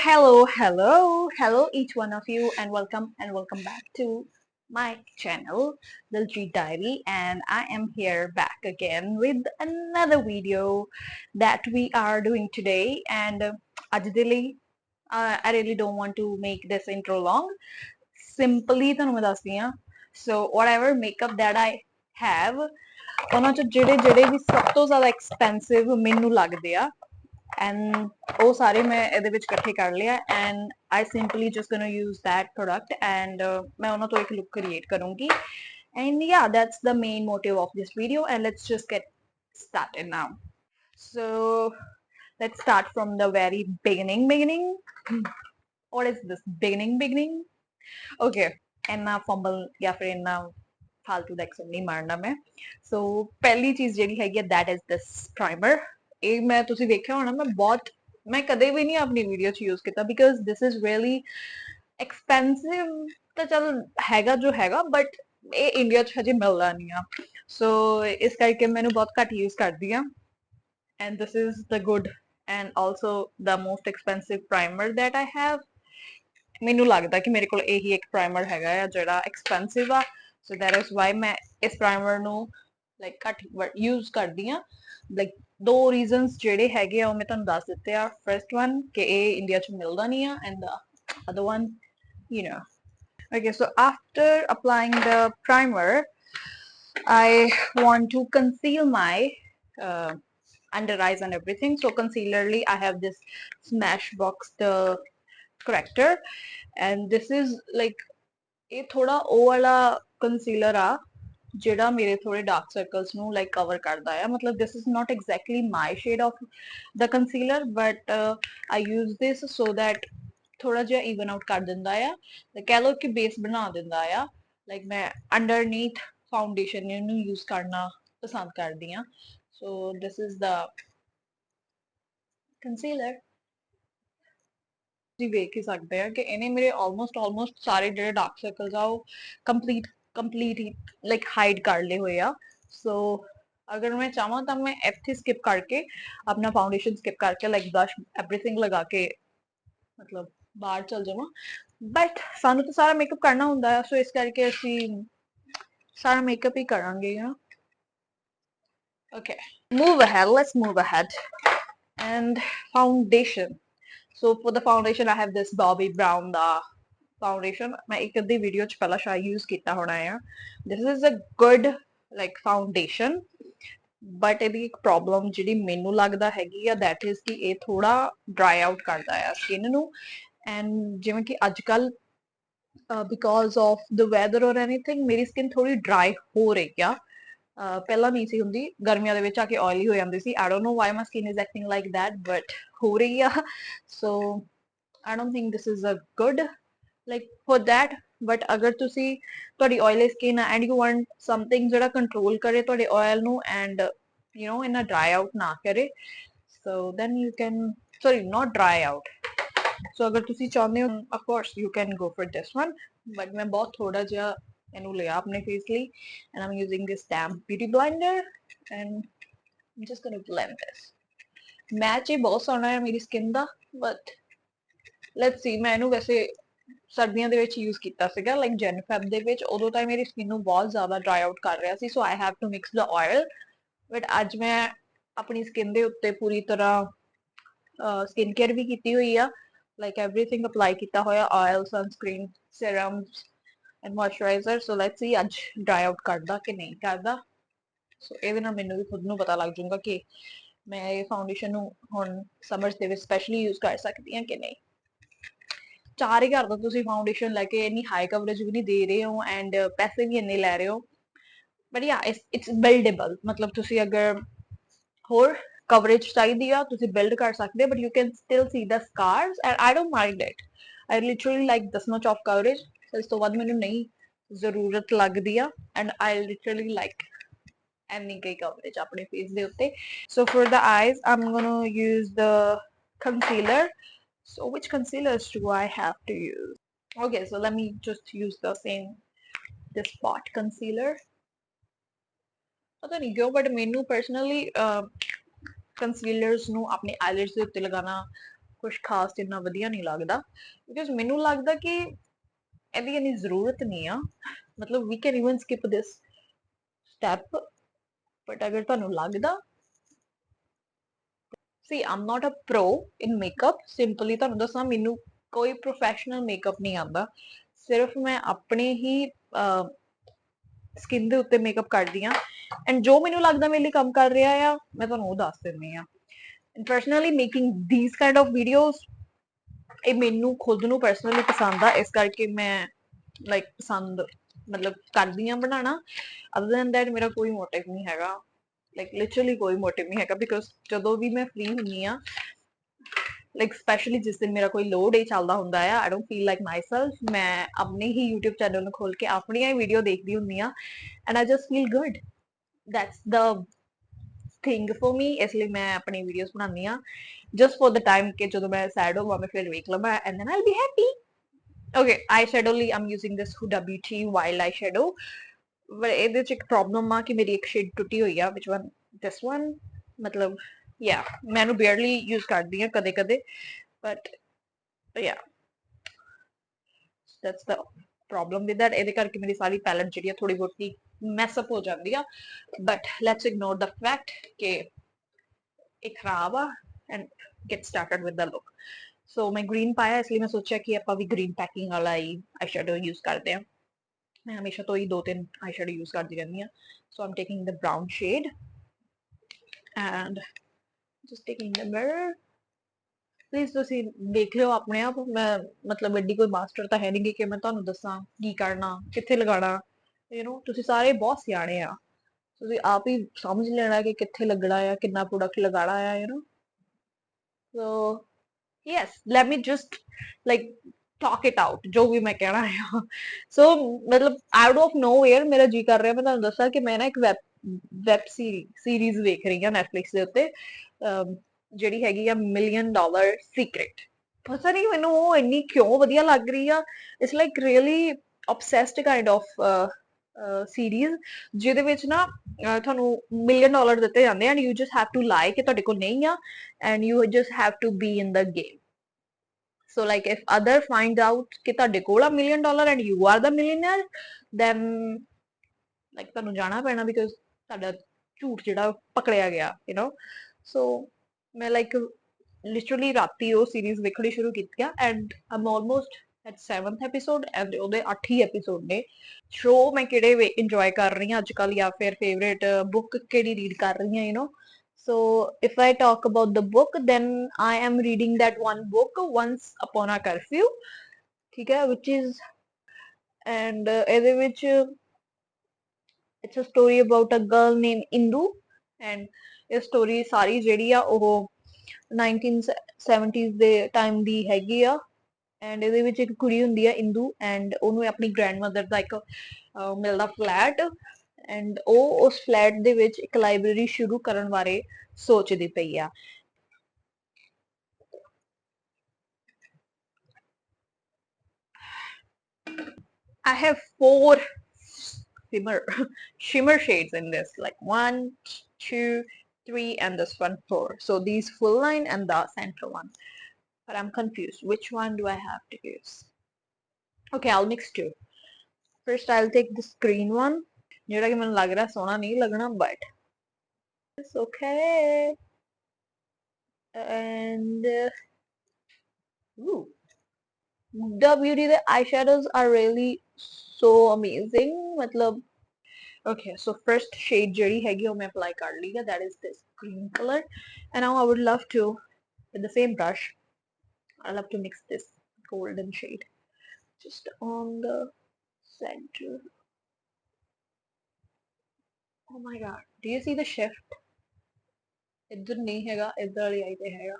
Hello, each one of you, and welcome back to my channel, Diljit Diary, and I am here back again with another video that we are doing today. And ਅੱਜ ਦੇ ਲਈ, I really don't want to make this intro long. Simply ਤੁਹਾਨੂੰ ਮੈਂ ਦੱਸਦੀ ਹਾਂ. So whatever makeup that I have, ਉਹਨਾਂ ਚੋਂ ਜਿਹੜੇ ਵੀ ਸਭ ਤੋਂ ਜ਼ਿਆਦਾ expensive ਮੈਨੂੰ ਲੱਗਦੇ ਆ, and ਉਹ ਸਾਰੇ ਮੈਂ ਇਹਦੇ ਵਿੱਚ ਇਕੱਠੇ ਕਰ ਲਿਆ and I simply just gonna use that product and ਮੈਂ ਉਹਨਾਂ ਤੋਂ ਇੱਕ look create ਕਰੂੰਗੀ and yeah, that's the main motive of this video and let's just get started now. So let's start from the very beginning. What is this beginning? Okay, ਇੰਨਾ ਫੰਬਲ ਜਾਂ ਫਿਰ ਇੰਨਾ ਫालतू ਦਾ accent ਨਹੀਂ ਮਾਰਨਾ ਮੈਂ. ਸੋ ਪਹਿਲੀ ਚੀਜ਼ ਜਿਹੜੀ ਹੈਗੀ ਆ that is this primer. ਇਹ ਮੈਂ ਤੁਸੀਂ ਦੇਖਿਆ ਹੋਣਾ ਮੈਂ ਕਦੇ ਵੀ ਨਹੀਂ ਆਪਣੀ ਵੀਡੀਓ 'ਚ ਯੂਜ਼ ਕੀਤਾ because this is really expensive ਤਾਂ ਚਲ ਹੈਗਾ ਜੋ ਹੈਗਾ ਬਟ ਇਹ ਇੰਡੀਆ 'ਚ ਹਜੇ ਮਿਲਦਾ ਨਹੀਂ ਆ ਸੋ ਇਸ ਕਰਕੇ ਮੈਨੂੰ ਬਹੁਤ ਘੱਟ ਯੂਜ਼ ਕਰਦੀ ਆ and this is the good and also the most expensive primer that I have. ਮੈਨੂੰ ਲੱਗਦਾ ਕਿ ਮੇਰੇ ਕੋਲ ਇਹੀ ਇੱਕ ਪ੍ਰਾਈਮਰ ਹੈਗਾ ਆ ਜਿਹੜਾ ਐਕਸਪੈਂਸਿਵ ਆ ਸੋ ਦੈਟ ਇਜ਼ ਵਾਈ ਮੈਂ ਇਸ ਪ੍ਰਾਈਮਰ ਨੂੰ ਲਾਈਕ ਘੱਟ ਯੂਜ਼ ਕਰਦੀ ਆ ਲਾਈਕ ਦੋ ਰੀਜ਼ਨਸ ਜਿਹੜੇ ਹੈਗੇ ਆ ਉਹ ਮੈਂ ਤੁਹਾਨੂੰ ਦੱਸ ਦਿੱਤੇ ਆ ਫਰਸਟ ਵਨ ਕਿ ਇਹ ਇੰਡੀਆ 'ਚ ਮਿਲਦਾ ਨਹੀਂ ਆ and the other one you know. Okay, so after applying the primer I want to conceal my uh, under eyes and everything. So concealerly I have this Smashbox the corrector and this is like ਇਹ ਥੋੜਾ ਉਹ ਵਾਲਾ concealer ਆ ਜਿਹੜਾ ਮੇਰੇ ਥੋੜੇ dark circles ਨੂੰ like cover ਕਰਦਾ ਆ ਮਤਲਬ this is not exactly my shade of the concealer but I use this so that ਥੋੜਾ ਜਿਹਾ even out ਕਰ ਦਿੰਦਾ ਆ ਤੇ ਕਹਿ ਲਓ ਕਿ ਬੇਸ ਬਣਾ ਦਿੰਦਾ ਆ ਲਾਈਕ ਮੈਂ underneath foundation ਇਹਨੂੰ ਯੂਜ਼ ਕਰਨਾ ਪਸੰਦ ਕਰਦੀ ਆ so this is the concealer. ਤੁਸੀਂ ਵੇਖ ਹੀ ਸਕਦੇ ਆ ਕਿ ਇਹਨੇ ਮੇਰੇ ਆਲਮੋਸਟ ਸਾਰੇ ਜਿਹੜੇ ਡਾਰਕ ਸਰਕਲਸ ਆ ਉਹ ਕੰਪਲੀਟ ਲਾਈਕ ਹਾਈਡ ਕਰ ਲਏ ਹੋਏ ਆ ਸੋ ਅਗਰ ਮੈਂ ਚਾਹਾਂ ਤਾਂ ਮੈਂ ਇੱਥੇ ਸਕਿਪ ਕਰਕੇ ਆਪਣਾ ਫਾਊਂਡੇਸ਼ਨ ਸਕਿਪ ਕਰਕੇ ਲਾਈਕ ਬਲਸ਼ ਐਵਰੀਥਿੰਗ ਲਗਾ ਕੇ ਮਤਲਬ ਬਾਹਰ ਚਲ ਜਾਵਾਂ ਬਟ ਸਾਨੂੰ ਤਾਂ ਸਾਰਾ ਮੇਕਅਪ ਕਰਨਾ ਹੁੰਦਾ ਆ ਸੋ ਇਸ ਕਰਕੇ ਅਸੀਂ ਸਾਰਾ ਮੇਕਅਪ ਹੀ ਕਰਾਂਗੇ ਨਾ okay let's move ahead and foundation. So for the foundation I have this Bobbi Brown the foundation ਮੈਂ ਇੱਕ ਅੱਧੀ ਵੀਡੀਓ 'ਚ ਪਹਿਲਾਂ ਸ਼ਾਇਦ ਯੂਜ਼ ਕੀਤਾ ਹੋਣਾ ਆ this is a good like foundation but ਇਹਦੀ ਇੱਕ ਪ੍ਰੋਬਲਮ ਜਿਹੜੀ ਮੈਨੂੰ ਲੱਗਦਾ ਹੈਗੀ ਆ that is ਕਿ ਇਹ ਥੋੜਾ dry out ਕਰਦਾ ਆ ਸਕਿਨ ਨੂੰ and ਜਿਵੇਂ ਕਿ ਅੱਜ ਕੱਲ because of the weather or anything ਮੇਰੀ ਸਕਿਨ ਥੋੜੀ dry ਹੋ ਰਹੀ ਆ ਪਹਿਲਾਂ ਨਹੀਂ ਸੀ ਹੁੰਦੀ ਗਰਮੀਆਂ ਦੇ ਵਿੱਚ ਆ ਕੇ oily ਹੋ ਜਾਂਦੀ ਸੀ I don't know why my skin is acting like that but ਹੋ ਰਹੀ ਆ so I don't think this is a good like for that but ਅਗਰ ਤੁਸੀਂ ਤੁਹਾਡੀ oily skin ਆ and you want something ਜਿਹੜਾ control ਕਰੇ ਤੁਹਾਡੇ oil ਨੂੰ and you know ਇੰਨਾ dry out ਨਾ ਕਰੇ so then you can sorry not dry out so ਅਗਰ ਤੁਸੀਂ ਚਾਹੁੰਦੇ ਹੋ of course you can go for this one but ਮੈਂ ਬਹੁਤ ਥੋੜਾ ਜਿਹਾ ਇਹਨੂੰ ਲਿਆ ਆਪਣੇ ਫੇਸ ਲਈ and I'm using this damn beauty blender and I'm just gonna blend this match ਇਹ ਬਹੁਤ ਸੋਹਣਾ ਹੈ ਮੇਰੀ skin the but let's see ਮੈਂ ਇਹਨੂੰ ਵੈਸੇ ਸਰਦੀਆਂ ਦੇ ਵਿੱਚ ਯੂਜ਼ ਕੀਤਾ ਸੀਗਾ ਲਾਈਕ ਜਨ ਫੈਬ ਦੇ ਵਿੱਚ ਉਦੋਂ ਤਾਂ ਮੇਰੀ ਸਕਿਨ ਨੂੰ ਬਹੁਤ ਜ਼ਿਆਦਾ ਡਰਾਈ ਆਊਟ ਕਰ ਰਿਹਾ ਸੀ so I have to mix the oil but ਅੱਜ ਮੈਂ ਆਪਣੀ ਸਕਿਨ ਦੇ ਉੱਤੇ ਪੂਰੀ ਤਰ੍ਹਾਂ ਸਕਿਨ ਕੇਅਰ ਵੀ ਕੀਤੀ ਹੋਈ ਆ ਲਾਈਕ ਐਵਰੀਥਿੰਗ ਅਪਲਾਈ ਕੀਤਾ ਹੋਇਆ oil sunscreen serums and moisturizer so let's see ਅੱਜ dry out ਕਰਦਾ ਕਿ ਨਹੀਂ ਕਰਦਾ so ਇਹਦੇ ਨਾਲ ਮੈਨੂੰ ਵੀ ਖੁਦ ਨੂੰ ਪਤਾ ਲੱਗ ਜਾਊਗਾ ਕਿ ਮੈਂ ਇਹ ਫਾਊਂਡੇਸ਼ਨ ਨੂੰ ਹੁਣ ਸਮਰਸ ਦੇ ਵਿੱਚ ਸਪੈਸ਼ਲੀ ਯੂਜ਼ ਕਰ ਸਕਦੀ ਹਾਂ ਕਿ ਨਹੀਂ ਚਾਰ ਹੀ ਕਰਦਾ ਤੁਸੀਂ ਫਾਊਂਡੇਸ਼ਨ ਲੈ ਕੇ ਇੰਨੀ ਹਾਈ ਕਵਰੇਜ ਵੀ ਨਹੀਂ ਦੇ ਰਹੇ ਹੋ ਐਂਡ ਪੈਸੇ ਵੀ ਇੰਨੇ ਲੈ ਰਹੇ ਹੋ ਬਟ ਯਾ ਇਟਸ ਬਿਲਡੇਬਲ ਮਤਲਬ ਤੁਸੀਂ ਅਗਰ ਹੋਰ ਕਵਰੇਜ ਚਾਹੀਦੀ ਆ ਤੁਸੀਂ ਬਿਲਡ ਕਰ ਸਕਦੇ but you can still see the scars and I don't mind it I literally like this much of coverage ਇਸ ਤੋਂ ਬਾਅਦ ਮੈਨੂੰ ਨਹੀਂ ਜ਼ਰੂਰਤ ਲੱਗਦੀ ਆ and I literally like any ਕਈ ਕਵਰੇਜ ਆਪਣੇ ਫੇਸ ਦੇ ਉੱਤੇ so for the eyes I'm gonna use the concealer so which concealers do I have to use okay so let me just use the same this spot concealer ਪਤਾ ਨਹੀਂ ਕਿਉਂ but ਮੈਨੂੰ personally concealers ਨੂੰ ਆਪਣੇ eyelids ਦੇ ਉੱਤੇ ਲਗਾਉਣਾ ਕੁਝ ਖਾਸ ਇੰਨਾ ਵਧੀਆ ਨਹੀਂ ਲੱਗਦਾ ਬਿਕਾਜ਼ ਮੈਨੂੰ ਲੱਗਦਾ ਕਿ ਇਹਦੀ ਇੰਨੀ ਜ਼ਰੂਰਤ ਨਹੀਂ ਆ ਮਤਲਬ we can even skip this step but ਅਗਰ ਤੁਹਾਨੂੰ ਲੱਗਦਾ ਸੀ I'm not a pro in makeup simply ਤੁਹਾਨੂੰ ਦੱਸਾਂ ਮੈਨੂੰ ਕੋਈ ਪ੍ਰੋਫੈਸ਼ਨਲ ਮੇਕਅਪ ਨਹੀਂ ਆਉਂਦਾ ਸਿਰਫ ਮੈਂ ਆਪਣੇ ਹੀ ਸਕਿਨ ਦੇ ਉੱਤੇ ਮੇਕਅਪ ਕਰਦੀ ਆ ਐਂਡ ਜੋ ਮੈਨੂੰ ਲੱਗਦਾ ਮੇਰੇ ਲਈ ਕੰਮ ਕਰ ਰਿਹਾ ਆ ਮੈਂ ਤੁਹਾਨੂੰ ਉਹ ਦੱਸ ਦਿੰਦੀ ਆ personally making these kind of videos ਇਹ ਮੈਨੂੰ ਖੁਦ ਨੂੰ ਪਰਸਨਲੀ ਪਸੰਦ ਆ ਇਸ ਕਰਕੇ ਮੈਂ ਲਾਈਕ ਪਸੰਦ ਮਤਲਬ ਕਰਦੀ ਆ ਬਣਾਉਣਾ ਅਦਰ ਦੈਨ ਦੈਟ ਮੇਰਾ ਕੋਈ ਮੋਟਿਵ ਨਹੀਂ ਹੈਗਾ ਲਾਈਕ ਲਿਟਰਲੀ ਕੋਈ ਮੋਟਿਵ ਨਹੀਂ ਹੈਗਾ ਬਿਕਾਜ਼ ਜਦੋਂ ਵੀ ਮੈਂ ਫ੍ਰੀ ਹੁੰਨੀ ਆ ਲਾਈਕ ਸਪੈਸ਼ਲੀ ਜਿਸ ਦਿਨ ਮੇਰਾ ਕੋਈ ਲੋ ਡੇ ਚੱਲਦਾ ਹੁੰਦਾ ਆ I don't feel like myself ਮੈਂ ਆਪਣੇ ਹੀ YouTube ਚੈਨਲ ਨੂੰ ਖੋਲ ਕੇ ਆਪਣੀਆਂ ਹੀ ਵੀਡੀਓ ਦੇਖਦੀ ਹੁੰਨੀ ਆ and I just feel good that's the thing for me ਇਸ ਲਈ ਮੈਂ ਆਪਣੀ ਵੀਡੀਓਜ਼ ਬਣਾਉਂਦੀ ਆ just for the time ਕਿ ਜਦੋਂ ਮੈਂ ਸੈਡ ਹੋਵਾਂ ਮੈਂ ਫਿਰ ਵੇਖ ਲਵਾਂ and then I'll be happy okay eyeshadow ਲਈ I'm using this Huda Beauty wild eyeshadow but ਇਹਦੇ ਚ ਇੱਕ ਪ੍ਰੋਬਲਮ ਆ ਕਿ ਮੇਰੀ ਇੱਕ ਸ਼ੇਡ ਟੁੱਟੀ ਹੋਈ ਆ which one this one ਮਤਲਬ yeah ਮੈਂ ਇਹਨੂੰ barely use ਕਰਦੀ ਆ ਕਦੇ ਕਦੇ but yeah that's the problem with that ਇਹਦੇ ਕਰਕੇ ਮੇਰੀ ਸਾਰੀ ਪੈਲਟ ਜਿਹੜੀ ਆ ਥੋੜੀ ਬਹੁਤੀ ਮੈਸ ਅਪ ਹੋ ਜਾਂਦੀ ਆ but let's ignore the fact ਕਿ ਇਹ ਖਰਾਬ ਆ and get started with the look so मैं green पाया इसलिए मैं सोचा कि ਆਪਾਂ ਵੀ green packing ਵਾਲਾ ਹੀ eyeshadow use ਕਰਦੇ ਆ मैं हमेशा तो ही 2-3 eyeshadow use करती रहती हूँ so I'm taking the brown shade and just taking the mirror please ਤੁਸੀਂ ਦੇਖ ਲਿਓ ਆਪਣੇ ਆਪ ਮੈਂ ਮਤਲਬ ਐਡੀ ਕੋਈ ਮਾਸਟਰ ਤਾਂ ਹੈ ਨਹੀਂ ਕਿ ਮੈਂ ਤੁਹਾਨੂੰ ਦੱਸਾਂ ਕੀ ਕਰਨਾ ਕਿੱਥੇ ਲਗਾਣਾ ਯੂ نو ਤੁਸੀਂ ਸਾਰੇ ਬਹੁਤ ਸਿਆਣੇ ਆ ਤੁਸੀਂ ਆਪ ਹੀ ਸਮਝ ਲੈਣਾ ਕਿ ਕਿੱਥੇ ਲੱਗਣਾ ਆ ਕਿੰਨਾ ਪ੍ਰੋਡਕਟ ਲਗਾਣਾ ਆ you نو so yes let me just like talk it out ਜੋ ਵੀ ਮੈਂ ਕਹਿਣਾ ਹੈ so ਮਤਲਬ out of nowhere ਮੇਰਾ ਜੀ ਕਰ ਰਿਹਾ ਮੈਂ ਤੁਹਾਨੂੰ ਦੱਸਾਂ ਕਿ ਮੈਂ ਨਾ ਇੱਕ ਵੈਬ ਸੀਰੀਜ਼ ਵੇਖ ਰਹੀ ਹਾਂ Netflix ਦੇ ਉੱਤੇ ਜਿਹੜੀ ਹੈਗੀ ਆ ਮਿਲੀਅਨ ਡਾਲਰ ਸੀਕ੍ਰੇਟ ਪਤਾ ਨਹੀਂ ਮੈਨੂੰ ਉਹ ਇੰਨੀ ਕਿਉਂ ਵਧੀਆ ਲੱਗ ਰਹੀ ਆ it's like really obsessed kind of series ਜਿਹਦੇ ਵਿੱਚ ਨਾ ਤੁਹਾਨੂੰ ਮਿਲੀਅਨ ਡਾਲਰ ਦਿੱਤੇ ਜਾਂਦੇ and you just have to lie ਕਿ ਤੁਹਾਡੇ ਕੋਲ ਨਹੀਂ ਆ and you just have to be in the game so like if other find out ਕਿ ਤੁਹਾਡੇ ਕੋਲ ਆ million dollar and you are the millionaire then like ਤੁਹਾਨੂੰ ਜਾਣਾ ਪੈਣਾ ਬਿਕਾਜ਼ ਤੁਹਾਡਾ ਝੂਠ ਜਿਹੜਾ ਪਕੜਿਆ ਗਿਆ ਯੂ نو so ਮੈਂ ਲਾਈਕ ਲਿਟਰਲੀ ਰਾਤੀ ਉਹ ਸੀਰੀਜ਼ ਵੇਖਣੀ ਸ਼ੁਰੂ ਕੀਤੀ ਆ and Aam almost at 7th episode and ਉਹਦੇ 8 ਹੀ ਐਪੀਸੋਡ ਨੇ ਸ਼ੋ ਮੈਂ ਕਿਹੜੇ ਇੰਜੋਏ ਕਰ ਰਹੀ ਹਾਂ ਅੱਜ ਕੱਲ ਜਾਂ ਫਿਰ ਫੇਵਰੇਟ ਬੁੱਕ ਕਿਹੜੀ ਰੀਡ ਕਰ ਰਹੀ ਹਾਂ you نو so if I talk about the book then I am reading that one book once upon a curfew ਠੀਕ ਹੈ which is and ਇਹਦੇ ਵਿੱਚ it's a story about a girl named Indu and ਇਹ story ਸਾਰੀ ਜਿਹੜੀ ਆ ਉਹ 1970s ਦੇ time ਦੀ ਹੈਗੀ ਆ ਐਂਡ ਇਹਦੇ ਵਿੱਚ ਇੱਕ ਕੁੜੀ ਹੁੰਦੀ ਆ ਇੰਦੂ ਐਂਡ ਉਹਨੂੰ ਆਪਣੀ ਗ੍ਰੈਂਡਮਦਰ ਦਾ ਇੱਕ ਮਿਲਦਾ ਫਲੈਟ ਐਂਡ ਉਹ ਉਸ ਫਲੈਟ ਦੇ ਵਿੱਚ ਇੱਕ ਲਾਇਬ੍ਰੇਰੀ ਸ਼ੁਰੂ ਕਰਨ ਬਾਰੇ ਸੋਚਦੀ ਪਈ ਆ I have 4 shimmer shades in this like 1 2 3 and this one 4 so these full line and the center one but I'm confused which one do I have to use okay I'll mix two first I'll take this green one ਜਿਹੜਾ ਕਿ ਮੈਨੂੰ ਲੱਗ ਰਿਹਾ ਸੋਹਣਾ ਨਹੀਂ ਲੱਗਣਾ but it's okay and ooh the beauty the eyeshadows are really so amazing matlab okay so first shade ਜਿਹੜੀ ਹੈਗੀ ਉਹ ਮੈਂ apply ਕਰ ਲਈ ਹੈ that is this green color and now I would love to with the same brush I love to mix this golden shade just on the center oh my god do you see the shift ਇੱਧਰ ਨਹੀਂ ਹੈਗਾ ਇੱਧਰ ਵਾਲੀ ਆਈ ਤੇ ਹੈਗਾ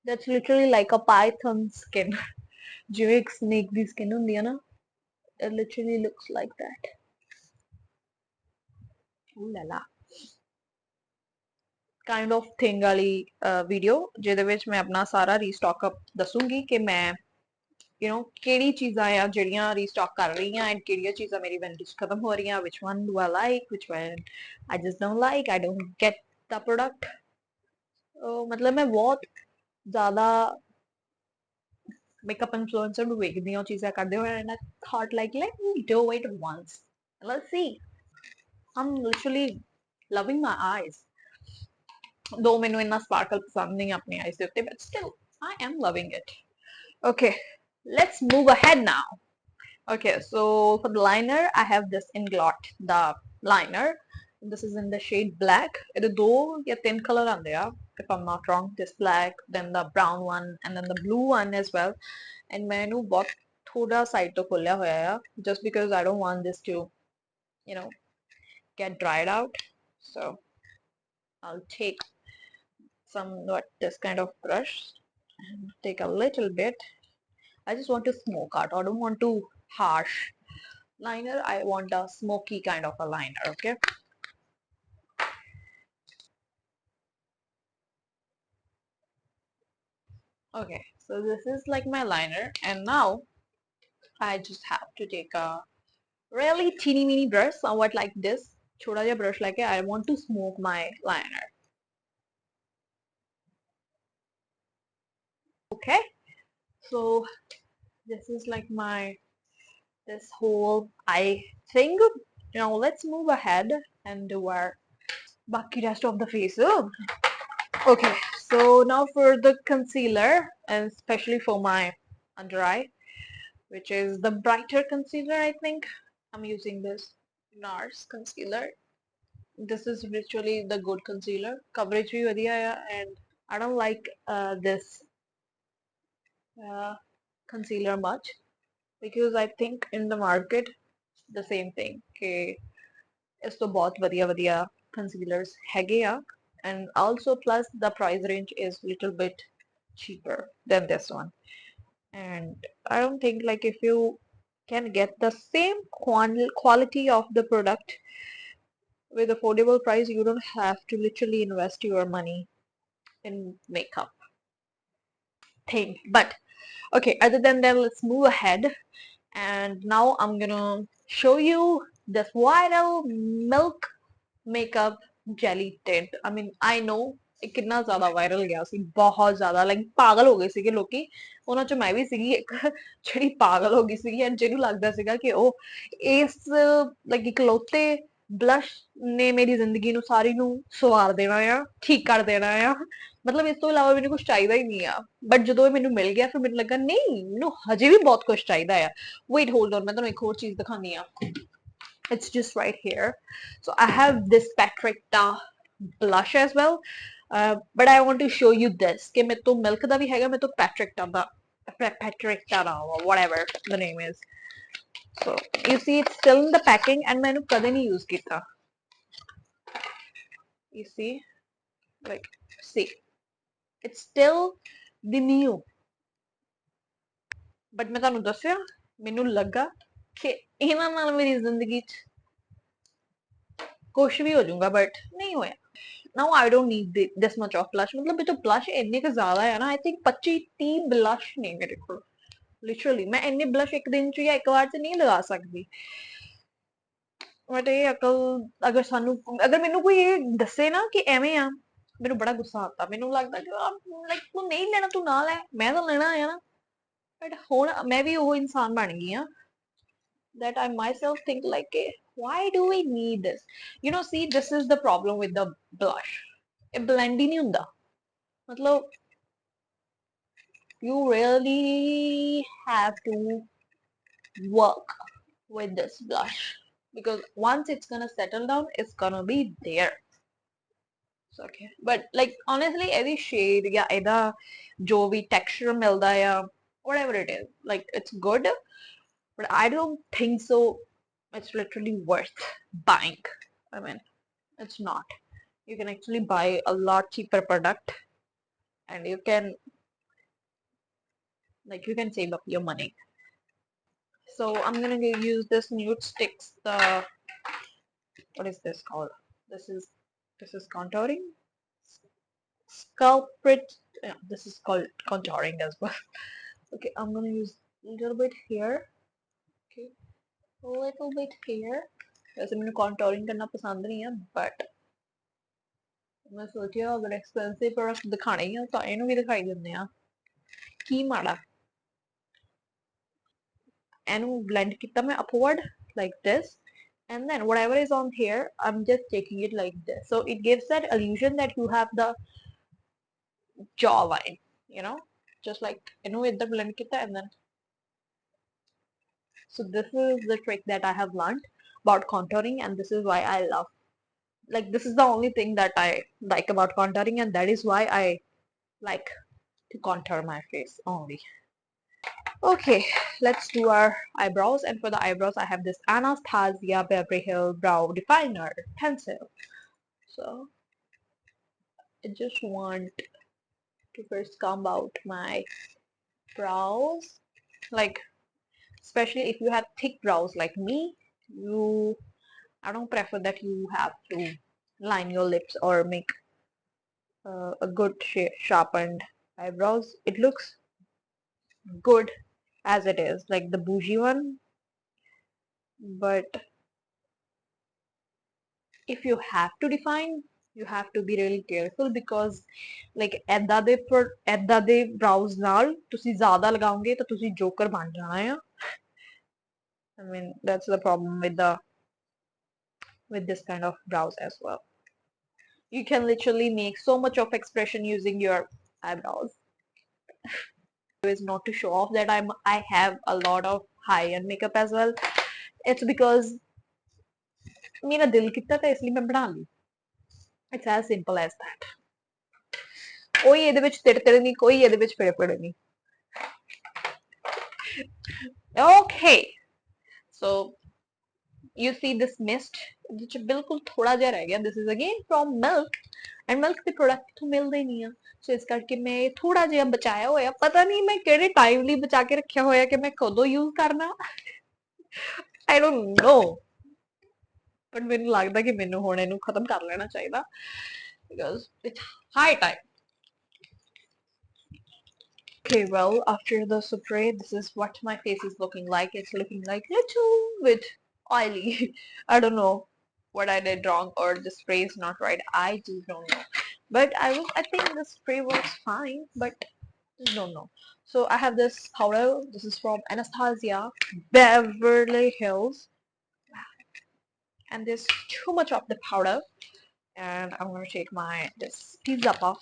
that's literally like a python skin ਜਿਵੇਂ ਇੱਕ snake ਦੀ skin ਹੁੰਦੀ ਹੈ ਨਾ it literally looks like that ooh la la kind of thing ਵਾਲੀ ਵੀਡੀਓ ਜਿਹਦੇ ਵਿੱਚ ਮੈਂ ਆਪਣਾ ਸਾਰਾ ਰੀਸਟਾਕ ਅਪ ਦੱਸੂਗੀ ਕਿ ਮੈਂ ਯੂ نو ਕਿਹੜੀ ਚੀਜ਼ਾਂ ਆ ਜਿਹੜੀਆਂ ਰੀਸਟਾਕ ਕਰ ਰਹੀ ਹਾਂ ਐਂਡ ਕਿਹੜੀਆਂ ਚੀਜ਼ਾਂ ਮੇਰੀ ਵੈਂਟੇਜ ਖਤਮ ਹੋ ਰਹੀਆਂ which one do I like which one I just don't like I don't get the product मतलब मैं बहुत ज्यादा मेकअप इन्फ्लुएंसर ਨੂੰ ਵੇਖਦੀ ਹਾਂ ਉਹ ਚੀਜ਼ਾਂ ਕਰਦੇ ਹੋਏ and I thought like let me do it once. Let's see. I'm literally loving my eyes. Though ਮੈਨੂੰ ਇੰਨਾ sparkle ਪਸੰਦ ਨਹੀਂ ਆਪਣੀ eyes ਦੇ ਉੱਤੇ but still I am loving it. Okay, let's move ahead now. Okay, so for the liner I have this Inglot the liner. This is in the shade black. ਇਹਦੇ ਦੋ ਜਾਂ ਤਿੰਨ color ਆਉਂਦੇ ਆ if I'm not wrong. This black, then the brown one, and then the blue one as well. And मैं ਇਹਨੂੰ बहुत थोड़ा साइड ਤੋਂ ਖੋਲਿਆ ਹੋਇਆ ਆ just because I don't want this to you know get dried out. So I'll take somewhat this kind of brush and take a little bit. I just want to smoke out. I don't want to harsh liner. I want a smoky kind of a liner. Okay. Okay. So this is like my liner, and now I just have to take a really teeny weeny brush, somewhat like this. छोटा सा brush like I want to smoke my liner. Okay. So this is like my this whole eye thing. Now let's move ahead and do our बाकी rest of the face. Oh. Okay, so now for the concealer, and especially for my under eye, which is the brighter concealer, I think. I'm using this NARS concealer. This is literally the good concealer. Coverage bhi vadiya hai, and I don't like this uh, concealer much because I think in the market the same thing. Okay, ਇਸ ਤੋਂ ਬਹੁਤ ਵਧੀਆ ਵਧੀਆ concealers ਹੈਗੇ ਆ, and also plus the price range is little bit cheaper than this one. And I don't think like if you can get the same quality of the product with affordable price, you don't have to literally invest your money in makeup thing. But okay, other than that, let's move ahead. And now I'm gonna show you this viral milk makeup jelly tint. I mean, I know ਇਹ ਕਿੰਨਾ ਜ਼ਿਆਦਾ viral ਗਿਆ ਸੀ, ਬਹੁਤ ਜ਼ਿਆਦਾ like ਪਾਗਲ ਹੋ ਗਏ ਸੀਗੇ ਲੋਕੀ। ਉਹਨਾਂ ਚ ਮੈਂ ਵੀ ਸੀਗੀ ਇੱਕ ਜਿਹੜੀ ਪਾਗਲ ਹੋ ਗਈ ਸੀਗੀ ਐਂਡ ਜਿਹਨੂੰ ਲੱਗਦਾ ਸੀਗਾ ਕਿ ਉਹ ਇਸ ਲਾਈਕ ਇਕਲੌਤੇ ਬਲਸ਼ ਨੇ ਮੇਰੀ ਜ਼ਿੰਦਗੀ ਨੂੰ ਸਾਰੀ ਨੂੰ ਸਵਾਰ ਦੇਣਾ ਆ, ਠੀਕ ਕਰ ਦੇਣਾ ਆ। ਮਤਲਬ ਇਸ ਤੋਂ ਇਲਾਵਾ ਮੈਨੂੰ ਕੁਝ ਚਾਹੀਦਾ ਹੀ ਨਹੀਂ ਆ। ਬਟ ਜਦੋਂ ਇਹ ਮੈਨੂੰ ਮਿਲ ਗਿਆ ਫਿਰ ਮੈਨੂੰ ਲੱਗਾ ਨਹੀਂ, ਮੈਨੂੰ ਹਜੇ ਵੀ ਬਹੁਤ ਕੁਝ ਚਾਹੀਦਾ ਆ। ਵੇਟ ਹੋਲਡ ਔਨ, ਮੈਂ ਤੁਹਾਨੂੰ ਇੱਕ ਹੋਰ ਚੀਜ਼ ਦਿਖਾਉਂਦੀ ਆ। It's just right here. So I have this Patrickta blush as well, but I want to show you this कि मेरे तो milk ਦਾ भी हैगा, मेरे तो Patrickta the Patrickta the whatever the name is. So you see it's still in the packing and मैंने कदे नहीं use किया. You see, like see, it's still the new. But मैं ਤੁਹਾਨੂੰ ਦੱਸਿਆ ਮੈਨੂੰ ਲੱਗਾ ਕਿ ਇਹਨਾਂ ਨਾਲ ਮੇਰੀ ਜ਼ਿੰਦਗੀ 'ਚ ਕੁਝ ਵੀ ਹੋ ਜਾਊਗਾ, but नहीं होया. Now I don't need this much of blush. मतलब मेरे तो blush ਇੰਨੇ ਕੁ ਜ਼ਿਆਦਾ ਹੈ ਨਾ, I think 25-30 blush ਨੇ ਮੇਰੇ ਕੋਲ literally। ਮੈਂ ਇੰਨੇ blush ਇੱਕ ਦਿਨ ਚ ਜਾਂ ਇੱਕ ਵਾਰ ਚ ਨਹੀਂ ਲਗਾ ਸਕਦੀ। ਬਟ ਇਹ ਅਕਲ ਅਗਰ ਸਾਨੂੰ ਅਗਰ ਮੈਨੂੰ ਕੋਈ ਇਹ ਦੱਸੇ ਨਾ ਕਿ ਐਵੇਂ ਆ, ਮੈਨੂੰ ਬੜਾ ਗੁੱਸਾ ਆਉਂਦਾ। ਮੈਨੂੰ ਲੱਗਦਾ ਕਿ ਲਾਈਕ ਤੂੰ ਨਹੀਂ ਲੈਣਾ ਤੂੰ ਨਾ ਲੈ, ਮੈਂ ਤਾਂ ਲੈਣਾ ਆ ਨਾ। ਬਟ ਹੁਣ ਮੈਂ ਵੀ ਉਹ ਇਨਸਾਨ ਬਣ ਗਈ ਆ that I myself think like why do we need this? You know, see, this is the problem with the blush. ਇਹ blend ਹੀ ਨਹੀਂ ਹੁੰਦਾ। मतलब you really have to work with this blush because once it's gonna settle down it's gonna be there। So, okay, but like honestly every shade या ਇਹਦਾ जो भी texture मिलता है whatever it is, like it's good, but I don't think so it's literally worth buying। I mean, it's not। You can actually buy a lot cheaper product and you can like you can save up your money। So I'm gonna use this Nude Sticks, the what is this called? This is this is contouring sculpted. Yeah, this is called contouring as well। Okay, I'm gonna use a little bit here। Okay, a little bit here। वैसे मैंने contouring करना पसंद नहीं है, but मैं सोचा अगर expensive product दिखाने ही तो इनू भी दिखाई दिंदे आ की माड़ा इनू blend किया मैं upward like this and then whatever is on here I'm just taking it like this so it gives that illusion that you have the jawline you know just like इनू इधर blend किया and then so this is the trick that I have learned about contouring and this is why I love like this is the only thing that I like about contouring and that is why I like to contour my face only. Okay, let's do our eyebrows and for the eyebrows I have this Anastasia Beverly Hills Brow Definer pencil. So I just want to first comb out my brows like especially if you have thick brows like me you I don't prefer that you have to line your lips or make a good sharpened eyebrows. It looks good as it is, like the bougie one. But if you have to define, you have to be really careful because like ਏਦਾਂ ਦੇ brows ਨਾਲ ਤੁਸੀਂ ਜ਼ਿਆਦਾ ਲਗਾਓਗੇ ਤਾਂ ਤੁਸੀਂ Joker ਬਣ ਜਾਣਾ ਆ. I mean that's the problem with this kind of brows as well. You can literally make so much of expression using your eyebrows. Is not to show off that I have a lot of high-end makeup as well. It's because मेरा दिल कितना था इसलिए मैं बना ली. It's as simple as that. कोई ਇਹਦੇ ਵਿੱਚ ਤਿੜਤੜ ਨਹੀਂ ਕੋਈ ਇਹਦੇ ਵਿੱਚ ਫਿੜਫਿੜ ਨਹੀਂ. Okay, so you see this mist which ਬਿਲਕੁਲ ਥੋੜਾ ਜਿਹਾ ਰਹਿ ਗਿਆ. This is again from milk and milk ਦੇ ਪ੍ਰੋਡਕਟ ਤੋਂ ਮਿਲਦੇ ਨਹੀਂ ਆ. ਸੋ ਇਸ ਕਰਕੇ ਮੈਂ ਇਹ ਥੋੜਾ ਜਿਹਾ ਬਚਾਇਆ ਹੋਇਆ ਪਤਾ ਨਹੀਂ ਮੈਂ ਕਿਹੜੇ ਟਾਈਮ ਲਈ ਬਚਾ ਕੇ ਰੱਖਿਆ ਹੋਇਆ ਕਿ ਮੈਂ ਕਦੋਂ ਯੂਜ਼ ਕਰਨਾ. I don't know. But ਮੈਨੂੰ ਲੱਗਦਾ ਕਿ ਮੈਨੂੰ ਹੁਣ ਇਹਨੂੰ ਖਤਮ ਕਰ ਲੈਣਾ ਚਾਹੀਦਾ because it's high time. Okay, well, after the spray, this is what my face is looking like. It's looking like little bit oily. I don't know what I did wrong or the spray is not right. I just don't know. But I think the spray works fine, but just don't know. So I have this powder. This is from Anastasia Beverly Hills, and there's too much of the powder. And I'm gonna take my this pizza puff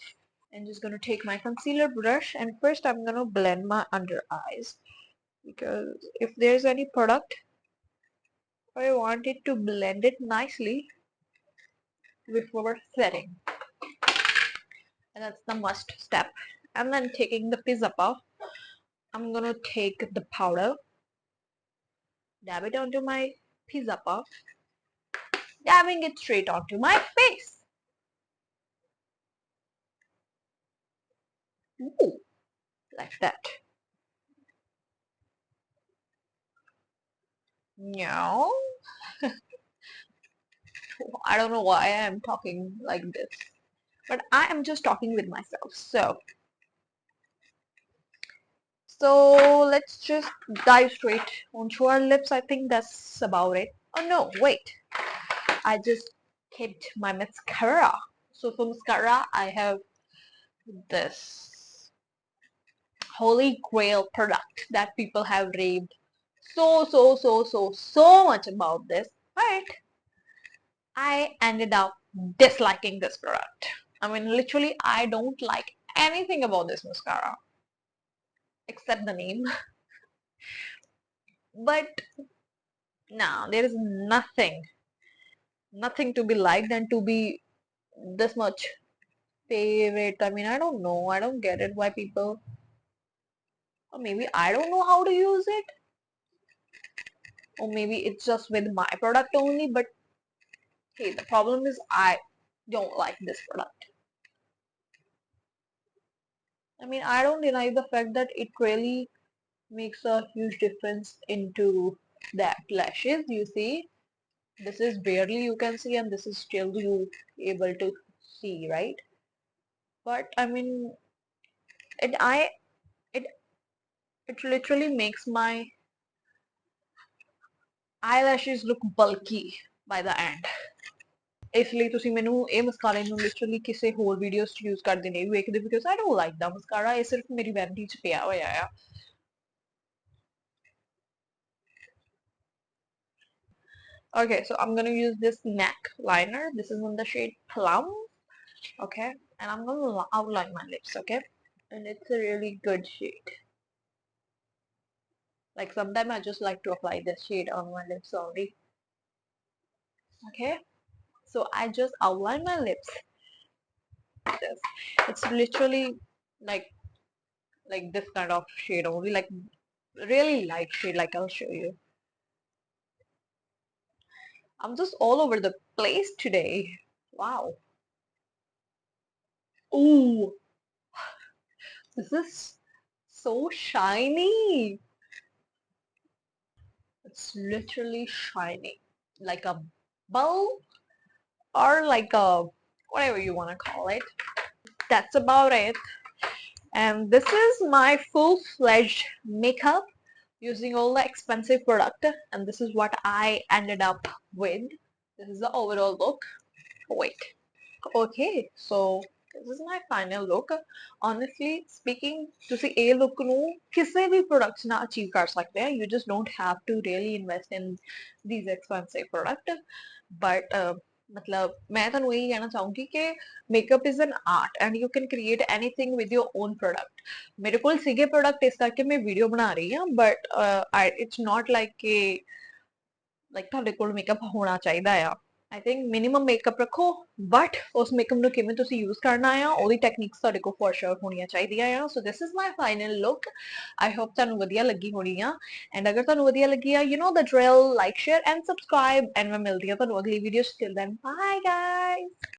and just gonna take my concealer brush and first I'm gonna blend my under eyes because if there's any product I want it to blend it nicely before setting and that's the must step. And then taking the pizza puff I'm gonna take the powder, dab it onto my pizza puff, dabbing it straight onto my face. Ooh, like that. No, I don't know why I'm talking like this, but I am just talking with myself. So let's just dive straight onto our lips. I think that's about it. Oh no, wait. I just kept my mascara. So for mascara, I have this holy grail product that people have raved so much about this. But I ended up disliking this product. I mean, literally, I don't like anything about this mascara except the name. But no, there is nothing to be liked and to be this much favorite. I mean, I don't know. I don't get it why people, or maybe I don't know how to use it, or maybe it's just with my product only. But hey, the problem is I don't like this product. I mean, I don't deny the fact that it really makes a huge difference into the lashes. You see, this is barely you can see, and this is still you able to see, right? But I mean, it I it it literally makes my eyelashes look bulky by the end. इसलिए ਤੁਸੀਂ ਮੈਨੂੰ ਇਹ ਮਸਕਾਰੇ ਨੂੰ literally ਕਿਸੇ ਹੋਰ videos 'ਚ use ਕਰਦੇ ਨਹੀਂ ਵੇਖਦੇ ਬਿਕਾਜ਼ ਆਈ ਡੋਨਟ ਲਾਈਕ ਦਾ ਮਸਕਾਰਾ ਇਹ ਸਿਰਫ ਮੇਰੀ ਵੈਨਿਟੀ 'ਚ ਪਿਆ ਹੋਇਆ ਆ okay so I'm gonna use this neck liner this is in the shade plum okay and I'm gonna outline my lips okay and it's a really good shade like sometimes I just like to apply this shade on my lips only okay so I just outline my lips like this it's literally like this kind of shade only like really light shade like I'll show you I'm just all over the place today wow ooh this is so shiny it's literally shiny like a bulb or like a whatever you want to call it that's about it and this is my full-fledged makeup using all the expensive product and this is what I ended up with this is the overall look wait okay so this is my final look honestly speaking ਤੁਸੀਂ ਇਹ look ਨੂੰ ਕਿਸੇ ਵੀ products ਨਾਲ achieve ਕਰ ਸਕਦੇ ਆ you just don't have to really invest in these expensive product but मतलब मैं ਤੁਹਾਨੂੰ ਇਹ ਕਹਿਣਾ ਚਾਹੂੰਗੀ ਕਿ makeup is an art and you can create anything with your own product ਮੇਰੇ ਕੋਲ ਸੀਗੇ ਪ੍ਰੋਡਕਟ ਇਸ ਕਰਕੇ ਮੈਂ ਵੀਡੀਓ ਬਣਾ ਰਹੀ ਹਾਂ ਬਟ ਇਟਸ ਨਾਟ ਲਾਈਕ ਕਿ ਲਾਈਕ ਤੁਹਾਡੇ ਕੋਲ ਮੇਕਅਪ ਹੋਣਾ ਚਾਹੀਦਾ ਆ ਆਈ ਥਿੰਕ ਮਿਨੀਮਮ ਮੇਕਅਪ ਰੱਖੋ ਬਟ ਉਸ ਮੇਕਅਪ ਨੂੰ ਕਿਵੇਂ ਤੁਸੀਂ ਯੂਜ਼ ਕਰਨਾ ਆ ਉਹਦੀ ਟੈਕਨੀਕਸ ਤੁਹਾਡੇ ਕੋਲ ਫॉर श्योर ਹੋਣੀਆਂ ਚਾਹੀਦੀਆਂ ਆ so this is my final look I hope ਤੁਹਾਨੂੰ ਵਧੀਆ ਲੱਗੀ ਹੋਣੀ ਆ ਐਂਡ ਅਗਰ ਤੁਹਾਨੂੰ ਵਧੀਆ ਲੱਗੀ ਆ you نو the drill like share and subscribe and ਮੈਂ ਮਿਲਦੀ ਆ ਤੁਹਾਨੂੰ ਅਗਲੀ ਵੀਡੀਓ ਚ ਟਿਲ ਦੈਨ ਬਾਏ ਗਾਇਸ